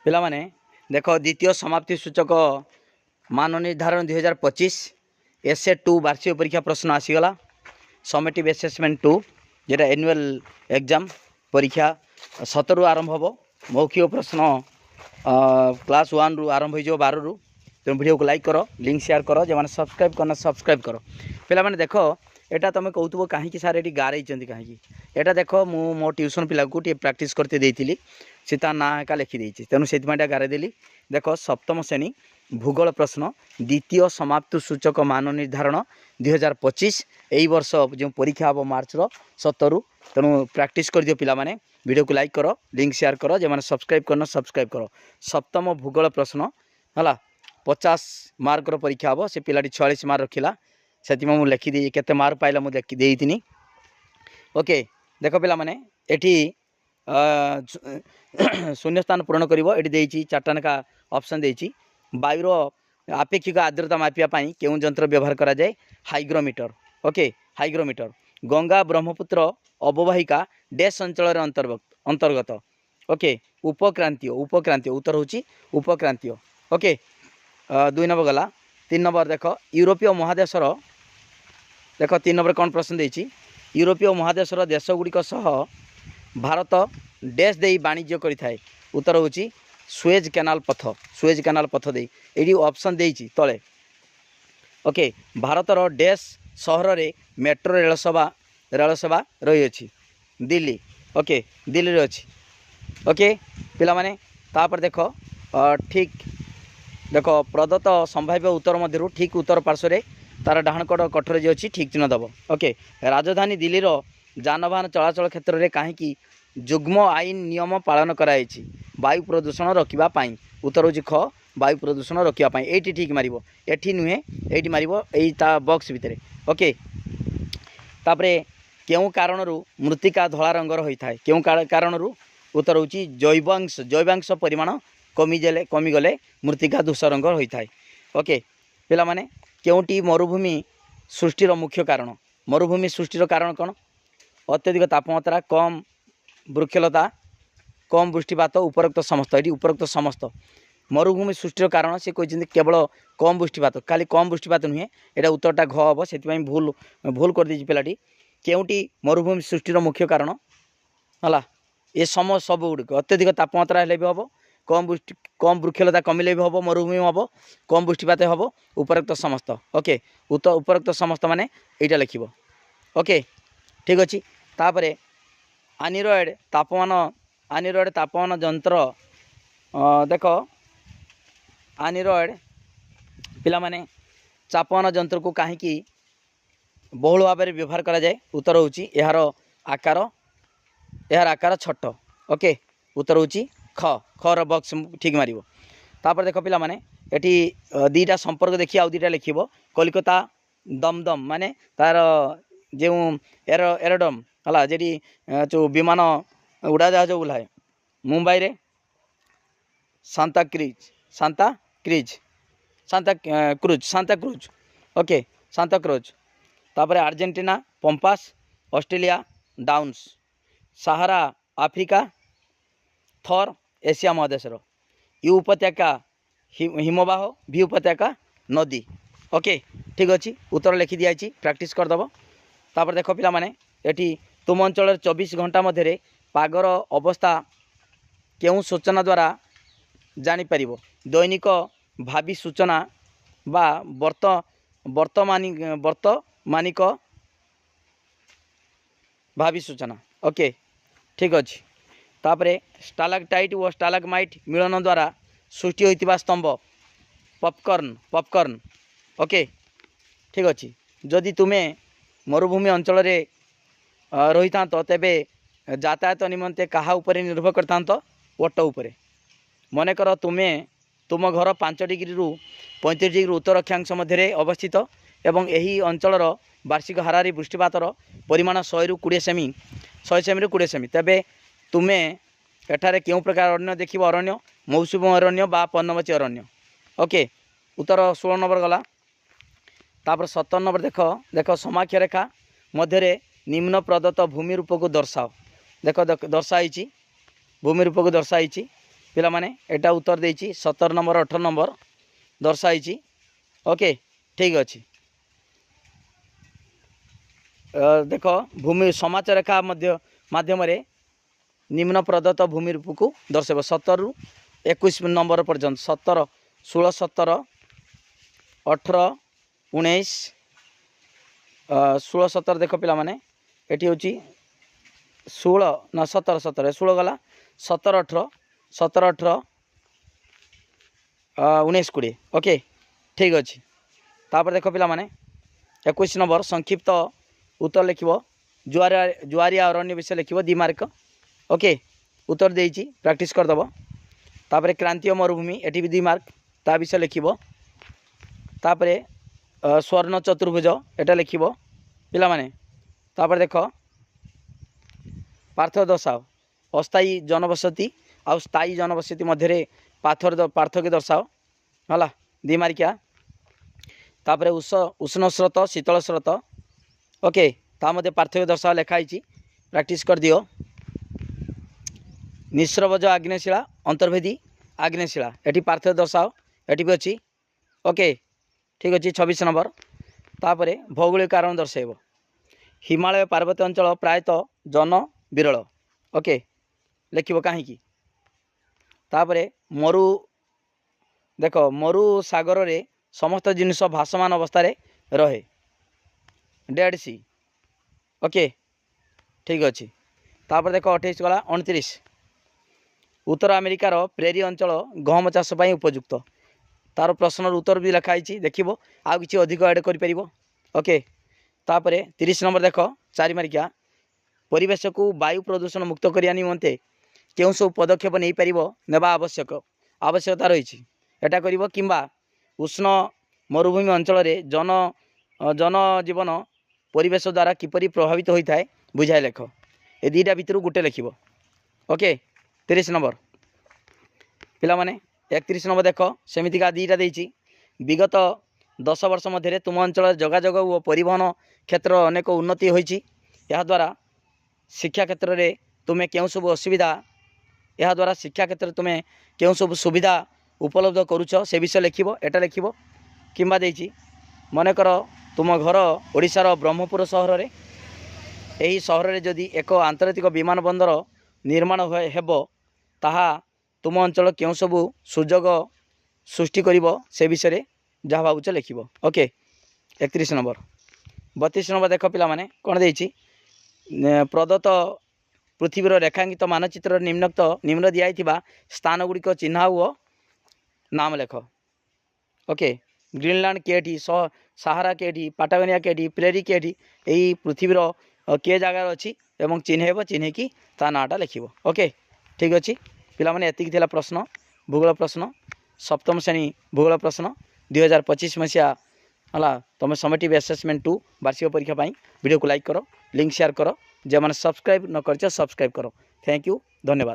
पिला माने देख द्वितीय समाप्ति सूचक मान निर्धारण 2025 एसए 2 वार्षिक परीक्षा प्रश्न आसीगला समेटिव एसेसमेंट 2 जेटा एनुअल एग्जाम परीक्षा 17 रु आरंभ हम मौखिक प्रश्न क्लास 1 रु आरंभ हो 12 रु तुम वीडियो को लाइक करो लिंक शेयर करो जो मैंने सब्सक्राइब करना सब्सक्राइब करो पिला माने देख एटा तुम कहूब कहीं सार ये गारे कहीं एटा देख मो ट्यूशन पिला को प्राक्ट करते देती सी ना एका लिखिदे तेणु से गारे देली देख सप्तम श्रेणी भूगोल प्रश्न द्वितीय समाप्ति सूचक मान निर्धारण 2025 यही वर्ष जो परीक्षा हम मार्च 17 तेणु प्राक्ट कर दियो पिला माने वीडियो को लाइक करो लिंक शेयर करो जो मैंने सब्सक्राइब करना सब्सक्राइब करो सप्तम भूगोल प्रश्न है 50 मार्कर परीक्षा हम से पिलाटी 46 मार्क रखिला से मुझे लिखिदी केते मार्क पाइला मुझे देखी ओके देख पिला माने एठी शून्य स्थान पूरण कर चार्टा नेका ऑप्शन देती वायुर आपेक्षिक आर्द्रता मापियापाई केउं यंत्र व्यवहार करा जाए hygrometer okay hygrometer Ganga Brahmaputra अववाहिका डैश अंचल अंतर्गत ओके उपक्रांतीय उपक्रांतीय उत्तर होची उपक्रांतीय ओके 2 नंबर गला 3 नंबर देख यूरोपीय महादेशर देख 3 नंबर कौन प्रश्न देती यूरोपीय महादेशर देशगुड़िक सह भारत डैश दे वाणिज्य करिथाए उत्तर होची सुएज कैनाल पथ दे ये ऑप्शन देती तले ओके भारतर डैश सहर रे मेट्रो रेल सेवा रही अछि दिल्ली ओके दिल्ली रे अछि ओके पिला माने तापर देख ठीक देख प्रदत्त संभाव्य उत्तर मध्य ठीक उत्तर पार्श्व रे तार डाहणकड़ कठोर जी अच्छी ठीक चिन्ह दब ओके राजधानी दिल्ली रो जानवाहन चलाचल क्षेत्र में कहीं जुग्म आईन नियम पालन कराई वायु प्रदूषण रखा उत्तर हूँ ख वायु प्रदूषण रखा ये ठीक मार एटी नुहे ये मार यही बॉक्स भितर ओके तापरे क्यों कारण मृत्तिका धला रंगर होता है क्यों कारण उत्तर हूँ जैवांश परिमाण कमिगले मृत्तिका धूसर रंगर होता है ओके पिला माने केउटी मरुभूमि सृष्टिर मुख्य कारण मरुभूमि सृष्टिर कारण कौन अत्यधिक तापमात्रा कम वृक्षलता कम वृष्टिपात उपरोक्त समस्त ये उपरोक्त समस्त मरुभूमि सृष्टिर कारण से कहते केवल कम वृष्टिपात खाली कम वृष्टिपात नुहे यहाँ उत्तरटा घ हम से भूल भूल कर दी पिलाटी केउटी मरुभूमि सृष्टिर मुख्य कारण है ये सम सब गुड़िक अत्यधिक तापमात्रा हेले भी हम कम वृक्षलता कमिले भी हम मरुभूमि हम कम वृष्टिपात हम उपरोक्त समस्त ओके उपरोक्त समस्त माने यहाँ लिख ओके ठीक अच्छे तापर आनिरॉइड तापमान यंत्र देख आनिरॉइड पिला माने तापमान यंत्र को कहीं बहुल भाव में व्यवहार करा जाए उत्तर होची यार आकार छोट ओके उत्तर होची ख खर बॉक्स ठीक मार तापर देख पिला माने एटी दीटा संपर्क देखिए आउ दीटा लिख कलिकता दमदम माने तार जो एरोडम है जी जो विमान उड़ाजहाज बुलाए मुंबई रे Santa cruise okay Santa cruise तापर अर्जेंटीना पंपास ऑस्ट्रेलिया डाउन्स सहारा आफ्रिका थर एशिया महादेशर यू उपत्यका हिमबाह भी उपत्यका नदी ओके ठीक अच्छे उत्तर लिखि दिखाई प्राक्ट करदेव तापर देख पिला माने एटी तुम अंचल 24 घंटा मध्य पागर अवस्था केउं सूचना द्वारा जापर दैनिक भावी सूचना बा वर्तमानिक भावी सूचना ओके ठीक अच्छे तापरे स्टालाक्टाइट और स्टालाग्माइट मिलन द्वारा सृष्टि होइतिबा स्तंभ पॉपकॉर्न ओके ठीक अच्छे जदि तुम्हें मरुभूमि अंचल रही था तेबे यातायात निमंते कहा उपरे निर्भर करता ओट उपरे मनकर तुम्हें तुम घर 5 डिग्री रु 35 डिग्री उत्तर अक्षांश मध्य अवस्थित एवं यही अंचल वार्षिक हारारी वृष्टिपातर परिमाण 100 रु 20 सेमी 100 सेमी रु 20 सेमी तेबे तुम्हें एठारे क्यों प्रकार अरण्य देखिब अरण्य मौसुमी अरण्य बा पर्णमोची अरण्य ओके उत्तर 16 नंबर गला तापर 17 नंबर देख समाख्य रेखा मध्य निम्न प्रदत्त भूमि रूप को दर्शाओ देख दर्शाई भूमि रूप को दर्शाई पिला माने एटा उत्तर देछि 17 नंबर 18 नंबर दर्शाई। ओके ठीक अच्छे। देख भूमि समाचार रेखा माध्यम निम्न प्रदत्त भूमि रूप को दर्शेब 17 रु 21 नंबर पर्यंत 17 16 17 18 19 16 17 देख पिला माने एटी होची 16 ना 17 17 16 गला 17 18 17 18 19 20 ओके ठीक अच्छे। तापर देख पिला माने 21 नंबर संक्षिप्त उत्तर लिखिब जुआरिया अरण्य विषय लिखिब 2 मार्क। ओके उत्तर देइछि प्रैक्टिस करदब। तापर क्रांतीय मरुभूमि एटी भी 2 मार्क ता विषय लिखिब। तापर स्वर्ण चतुर्भुज एटा लिखिब पिला माने। तापर देख पार्थक्य दर्शाओ अस्थायी जनबसति आ स्थायी जनबसति मध्य पार्थक्य दर्शाओ हला 2 मार्किया। तापर उष्ण स्रोत शीतल स्रोत ओके ता मध्य पार्थक्य दर्शाओ लिखाई प्रैक्टिस कर दियो। निस्रवज आग्नेयशिला अंतर्भेदी आग्नेयशिला एटी पार्थक्य दर्शाओ एटी भी अच्छी। ओके ठीक अच्छे 26 नंबर। तापर भौगोलिक कारण दर्शाइब हिमालय पार्वत्य अंचल प्रायतः जन विरल ओके लिखिब कहीं। तापर मरु देख मरु सागर रे समस्त जिनिष भासमान अवस्था रहे डेड सी ओके ठीक अच्छे। तापर देख 28 गला 29 उत्तर अमेरिकार प्रेरी अंचल गहम चाष उपयुक्त तार प्रश्नर उत्तर भी लिखाई देखिब आउ कि अधिक ऐड कर ओके। तापर 30 नंबर देख 4 मार्किया परिवेश को वायु प्रदूषण मुक्त करिया निमंते केउं सब पदक्षेप नहीं पारिबो नेबा आवश्यकता रही एटा करिबो किंबा उष्ण मरुभूमि अंचल रे जनजीवन परिवेश द्वारा किपरि प्रभावित होता है बुझाई लेख ए दुईटा भितर गोटे लिखिब। ओके 30 नंबर पिला माने 31 नंबर देख सेमितिका दुईटा देइछि विगत 10 वर्ष मध्य तुम अंचल जोगाजोग और परिवहन क्षेत्र अनेक उन्नति होइछि या द्वारा शिक्षा क्षेत्र में तुम्हें केउं सब असुविधा या द्वारा शिक्षा क्षेत्र में तुम्हें केउं सब सुविधा उपलब्ध करुछ से विषय लिखिब एटा लिखिब किंबा देइछि मनकर तुम घर ओडिशार ब्रह्मपुर सहर रे एही सहर रे जदि एक आंतर्जातिक विमान बंदर निर्माण हेबो ताहा तुम अंचल केउं सब सुजोग सृष्टि करिवो से विषय जहाँ भावुच लिखिब। Okay 31 number. 32 नंबर देख पिला माने कोन देइछि प्रदत्त पृथ्वीर रेखांकित मानचित्र निम्न दिया स्थान गुड़िक चिन्ह ओ नाम लेख। ओके ग्रीनलैंड केटी सहारा केटी पाटागोनिया केटी प्रेरी केटी यही पृथ्वीर किए जगार अच्छी एवं चिन्हब चिन्हकी ता नाटा लिखिब। ओके ठीक अच्छे पिला माने एतिक थिला प्रश्न भूगोल प्रश्न सप्तम श्रेणी भूगोल प्रश्न 2025 मसीहा है तुम समेटिव असेसमेंट 2 वार्षिक परीक्षा वीडियो को लाइक करो लिंक शेयर करो जो मैंने सब्सक्राइब न कर सब्सक्राइब करो। थैंक यू धन्यवाद।